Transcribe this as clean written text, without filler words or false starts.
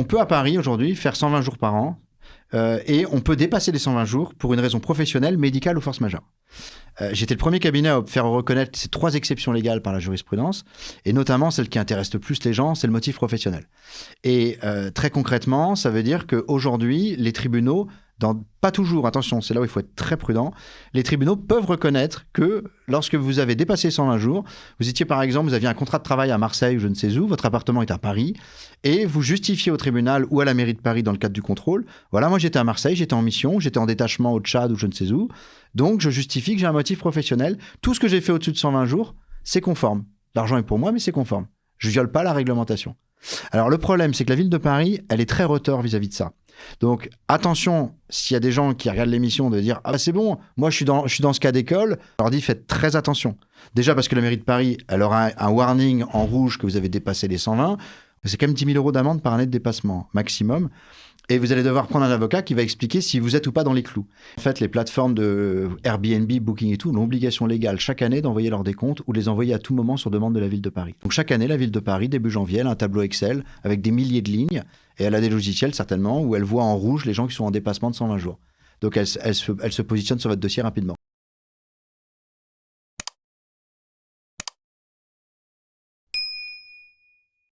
peut à Paris aujourd'hui faire 120 jours par an et on peut dépasser les 120 jours pour une raison professionnelle, médicale ou force majeure. J'étais le premier cabinet à faire reconnaître ces 3 exceptions légales par la jurisprudence, et notamment celle qui intéresse le plus les gens, c'est le motif professionnel. Et très concrètement, ça veut dire qu'aujourd'hui, les tribunaux, pas toujours, attention, c'est là où il faut être très prudent, les tribunaux peuvent reconnaître que lorsque vous avez dépassé 120 jours, vous étiez par exemple, vous aviez un contrat de travail à Marseille ou je ne sais où, votre appartement est à Paris, et vous justifiez au tribunal ou à la mairie de Paris dans le cadre du contrôle, voilà, moi j'étais à Marseille, j'étais en mission, j'étais en détachement au Tchad ou je ne sais où, donc je justifie que j'ai un motif professionnel, tout ce que j'ai fait au-dessus de 120 jours, c'est conforme. L'argent est pour moi, mais c'est conforme. Je viole pas la réglementation. Alors le problème, c'est que la ville de Paris, elle est très retors vis-à-vis de ça. Donc attention, s'il y a des gens qui regardent l'émission de dire « Ah bah c'est bon, moi je suis dans ce cas d'école », je leur dis faites très attention. Déjà parce que la mairie de Paris, elle aura un warning en rouge que vous avez dépassé les 120. C'est quand même 10 000 € d'amende par année de dépassement maximum. Et vous allez devoir prendre un avocat qui va expliquer si vous êtes ou pas dans les clous. En fait, les plateformes de Airbnb, Booking et tout ont l'obligation légale chaque année d'envoyer leurs décomptes ou de les envoyer à tout moment sur demande de la ville de Paris. Donc chaque année, la ville de Paris, début janvier, elle a un tableau Excel avec des milliers de lignes et elle a des logiciels certainement où elle voit en rouge les gens qui sont en dépassement de 120 jours. Donc elle se positionne sur votre dossier rapidement.